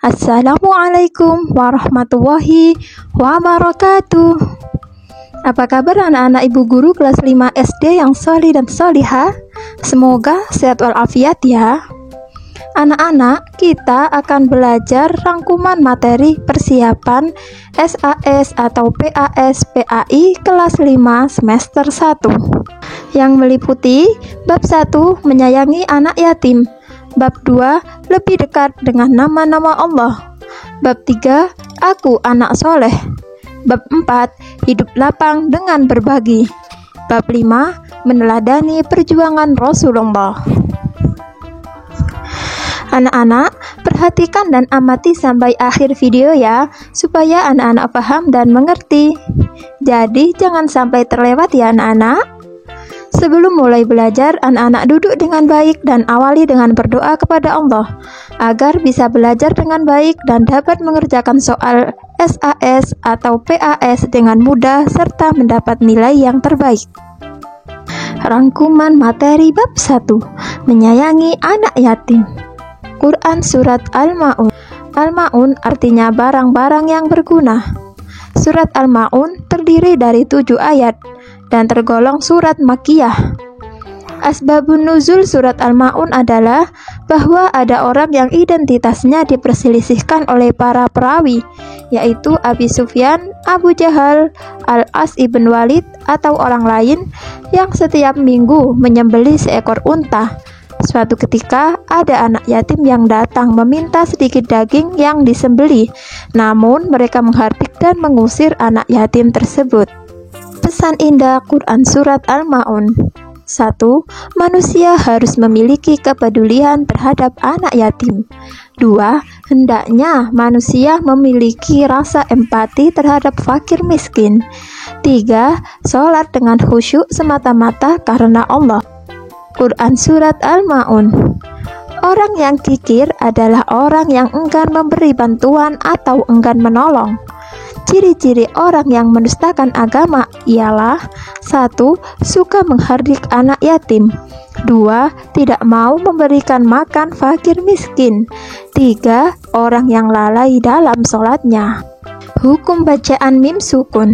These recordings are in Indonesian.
Assalamualaikum warahmatullahi wabarakatuh. Apa kabar anak-anak ibu guru kelas 5 SD yang solih dan solihah? Semoga sehat walafiat ya. Anak-anak, kita akan belajar rangkuman materi persiapan SAS atau PAS PAI kelas 5 semester 1 yang meliputi bab 1 menyayangi anak yatim, bab 2 lebih dekat dengan nama-nama Allah, bab 3 aku anak soleh, bab 4 hidup lapang dengan berbagi, bab 5 meneladani perjuangan Rasulullah. Anak-anak, perhatikan dan amati sampai akhir video ya, supaya anak-anak paham dan mengerti. Jadi jangan sampai terlewat ya anak-anak. Sebelum mulai belajar, anak-anak duduk dengan baik dan awali dengan berdoa kepada Allah agar bisa belajar dengan baik dan dapat mengerjakan soal SAS atau PAS dengan mudah serta mendapat nilai yang terbaik. Rangkuman materi bab 1, menyayangi anak yatim. Quran Surat Al-Ma'un. Al-Ma'un artinya barang-barang yang berguna. Surat Al-Ma'un terdiri dari 7 ayat dan tergolong surat Makkiyah. Asbabun nuzul surat Al-Ma'un adalah bahwa ada orang yang identitasnya diperselisihkan oleh para perawi, yaitu Abi Sufyan, Abu Jahal, Al-As ibn Walid atau orang lain yang setiap minggu menyembelih seekor unta. Suatu ketika ada anak yatim yang datang meminta sedikit daging yang disembelih, namun mereka menghardik dan mengusir anak yatim tersebut. Pesan indah Quran Surat Al-Ma'un. 1. Manusia harus memiliki kepedulian terhadap anak yatim. 2. Hendaknya manusia memiliki rasa empati terhadap fakir miskin. 3. Sholat dengan khusyuk semata-mata karena Allah. Quran Surat Al-Ma'un. Orang yang kikir adalah orang yang enggan memberi bantuan atau enggan menolong. Ciri-ciri orang yang mendustakan agama ialah 1. Suka menghardik anak yatim. 2. Tidak mau memberikan makan fakir miskin. 3. Orang yang lalai dalam sholatnya. Hukum bacaan mim sukun.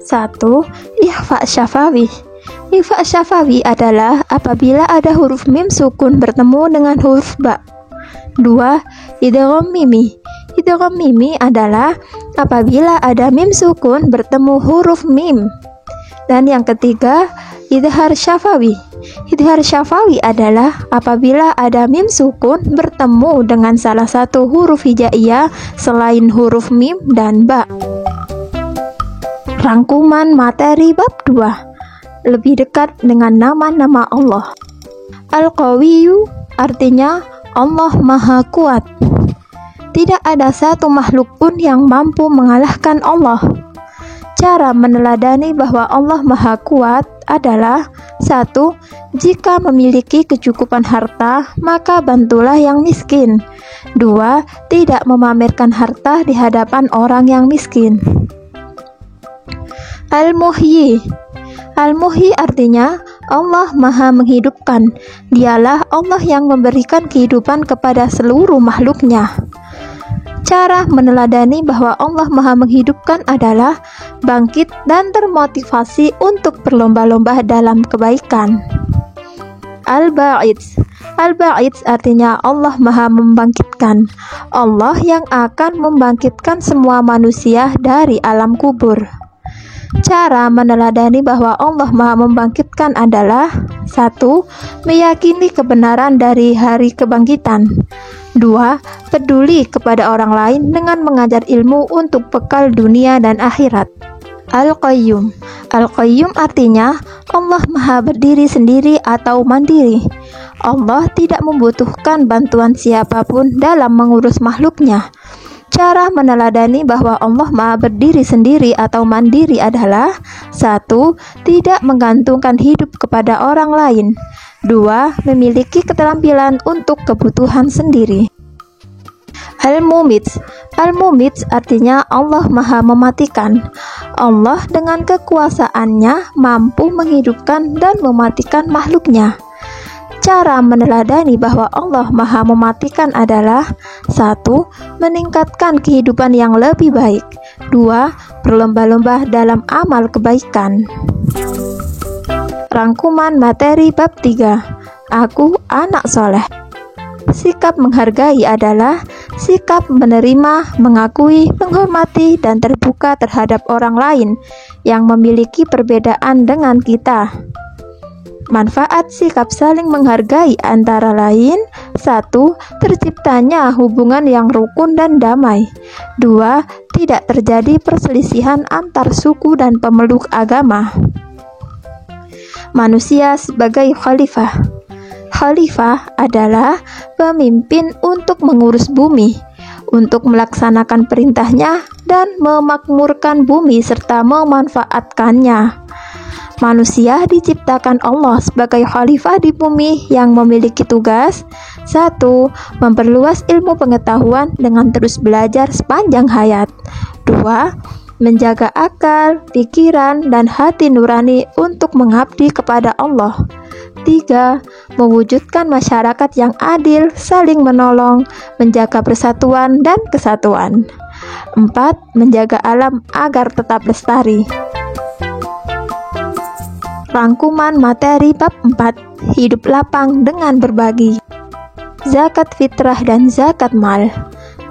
1. Ikhfa syafawi. Ikhfa syafawi adalah apabila ada huruf mim sukun bertemu dengan huruf ba. 2. Idgham mimi. Idgham mimi adalah apabila ada mim sukun bertemu huruf mim. Dan yang ketiga, idhar syafawi. Idhar syafawi adalah apabila ada mim sukun bertemu dengan salah satu huruf hijaiyah selain huruf mim dan ba. Rangkuman materi bab 2, lebih dekat dengan nama-nama Allah. Al-Qawiyyu artinya Allah Maha Kuat. Tidak ada satu makhluk pun yang mampu mengalahkan Allah. Cara meneladani bahwa Allah Maha Kuat adalah 1. Jika memiliki kecukupan harta, maka bantulah yang miskin. 2. Tidak memamerkan harta di hadapan orang yang miskin. Al-Muhyi. Al-Muhyi artinya Allah Maha Menghidupkan. Dialah Allah yang memberikan kehidupan kepada seluruh makhluknya. Cara meneladani bahwa Allah Maha Menghidupkan adalah bangkit dan termotivasi untuk berlomba-lomba dalam kebaikan. Al-Ba'its. Al-Ba'its artinya Allah Maha Membangkitkan. Allah yang akan membangkitkan semua manusia dari alam kubur. Cara meneladani bahwa Allah Maha Membangkitkan adalah 1. Meyakini kebenaran dari hari kebangkitan. 2. Peduli kepada orang lain dengan mengajar ilmu untuk bekal dunia dan akhirat. Al-Qayyum. Al-Qayyum artinya Allah Maha Berdiri sendiri atau mandiri. Allah tidak membutuhkan bantuan siapapun dalam mengurus makhluknya. Cara meneladani bahwa Allah Maha Berdiri sendiri atau mandiri adalah 1. Tidak menggantungkan hidup kepada orang lain. 2. Memiliki keterampilan untuk kebutuhan sendiri. Al-Mumits. Al-Mumits artinya Allah Maha Mematikan. Allah dengan kekuasaannya mampu menghidupkan dan mematikan makhluknya. Cara meneladani bahwa Allah Maha mematikan adalah 1. Meningkatkan kehidupan yang lebih baik. 2. Berlomba-lomba dalam amal kebaikan. Rangkuman materi bab 3. Aku anak soleh. Sikap menghargai adalah sikap menerima, mengakui, menghormati, dan terbuka terhadap orang lain yang memiliki perbedaan dengan kita. Manfaat sikap saling menghargai antara lain: 1. Terciptanya hubungan yang rukun dan damai. 2. Tidak terjadi perselisihan antar suku dan pemeluk agama. Manusia sebagai khalifah. Khalifah adalah pemimpin untuk mengurus bumi, untuk melaksanakan perintahnya dan memakmurkan bumi serta memanfaatkannya. Manusia diciptakan Allah sebagai khalifah di bumi yang memiliki tugas: 1. Memperluas ilmu pengetahuan dengan terus belajar sepanjang hayat. 2. Menjaga akal, pikiran, dan hati nurani untuk mengabdi kepada Allah. 3. Mewujudkan masyarakat yang adil, saling menolong, menjaga persatuan dan kesatuan. 4. Menjaga alam agar tetap lestari. Rangkuman materi bab 4. Hidup lapang dengan berbagi. Zakat fitrah dan zakat mal.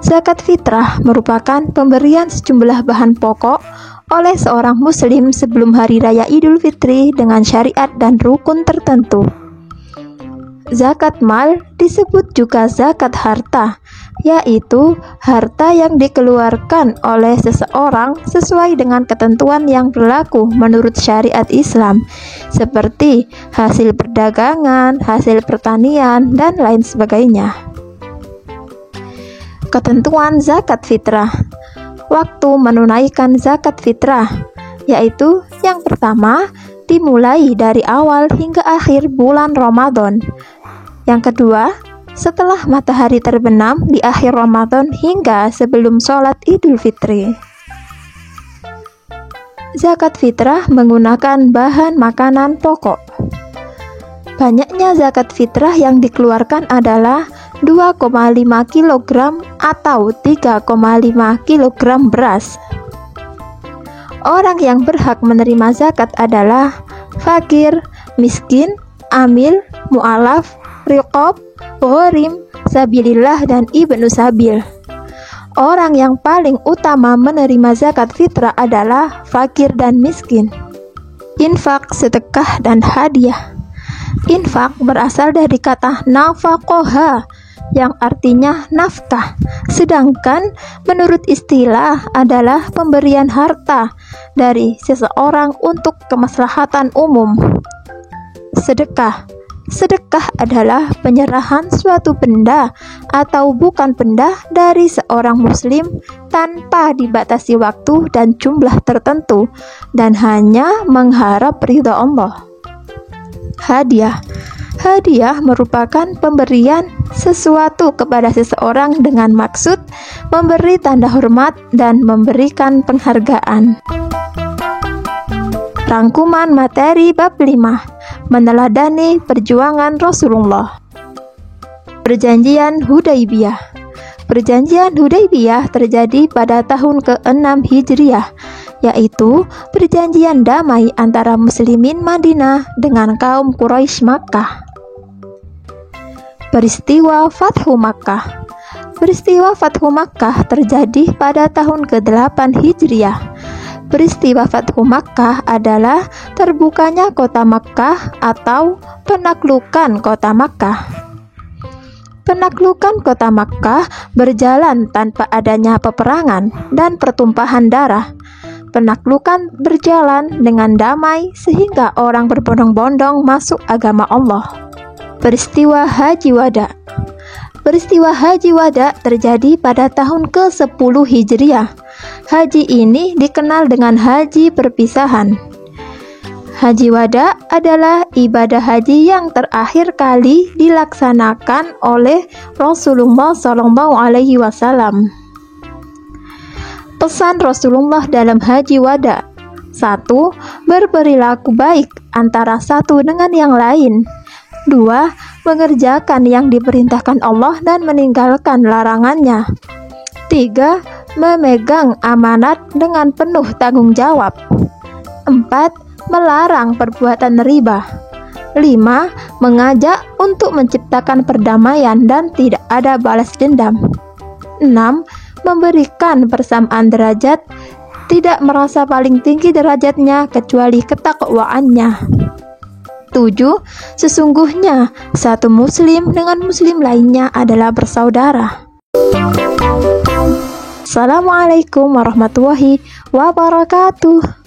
Zakat fitrah merupakan pemberian sejumlah bahan pokok oleh seorang muslim sebelum hari raya Idul Fitri dengan syariat dan rukun tertentu. Zakat mal disebut juga zakat harta, yaitu harta yang dikeluarkan oleh seseorang sesuai dengan ketentuan yang berlaku menurut syariat Islam, seperti hasil perdagangan, hasil pertanian, dan lain sebagainya. Ketentuan zakat fitrah. Waktu menunaikan zakat fitrah, yaitu yang pertama, dimulai dari awal hingga akhir bulan Ramadan. Yang kedua, setelah matahari terbenam di akhir Ramadan hingga sebelum sholat Idul Fitri. Zakat fitrah menggunakan bahan makanan pokok. Banyaknya zakat fitrah yang dikeluarkan adalah 2,5 kg atau 3,5 kg beras. Orang yang berhak menerima zakat adalah fakir, miskin, amil, mu'alaf, riqab, gharim, sabilillah, dan ibnu sabil. Orang yang paling utama menerima zakat fitrah adalah fakir dan miskin. Infak, sedekah, dan hadiah. Infak berasal dari kata nafaqoha yang artinya nafkah, sedangkan menurut istilah adalah pemberian harta dari seseorang untuk kemaslahatan umum. Sedekah. Sedekah adalah penyerahan suatu benda atau bukan benda dari seorang muslim tanpa dibatasi waktu dan jumlah tertentu dan hanya mengharap ridha Allah. Hadiah. Hadiah merupakan pemberian sesuatu kepada seseorang dengan maksud memberi tanda hormat dan memberikan penghargaan. Rangkuman materi bab 5. Meneladani perjuangan Rasulullah. Perjanjian Hudaybiyah. Perjanjian Hudaybiyah terjadi pada tahun ke-6 Hijriah, yaitu perjanjian damai antara muslimin Madinah dengan kaum Quraisy Makkah. Peristiwa Fathu Makkah. Peristiwa Fathu Makkah terjadi pada tahun ke-8 Hijriah. Peristiwa Fathu Makkah adalah terbukanya kota Makkah atau penaklukan kota Makkah. Penaklukan kota Makkah berjalan tanpa adanya peperangan dan pertumpahan darah. Penaklukan berjalan dengan damai sehingga orang berbondong-bondong masuk agama Allah. Peristiwa Haji Wada. Peristiwa Haji Wada terjadi pada tahun ke-10 Hijriah. Haji ini dikenal dengan haji perpisahan. Haji Wada adalah ibadah haji yang terakhir kali dilaksanakan oleh Rasulullah SAW. Pesan Rasulullah dalam Haji Wada: 1. Berperilaku baik antara satu dengan yang lain. 2. mengerjakan yang diperintahkan Allah dan meninggalkan larangannya. 3. Memegang amanat dengan penuh tanggung jawab. 4. Melarang perbuatan riba. 5. Mengajak untuk menciptakan perdamaian dan tidak ada balas dendam. 6. Memberikan persamaan derajat, tidak merasa paling tinggi derajatnya kecuali ketakwaannya. 7. Sesungguhnya satu muslim dengan muslim lainnya adalah bersaudara. Assalamualaikum warahmatullahi wabarakatuh.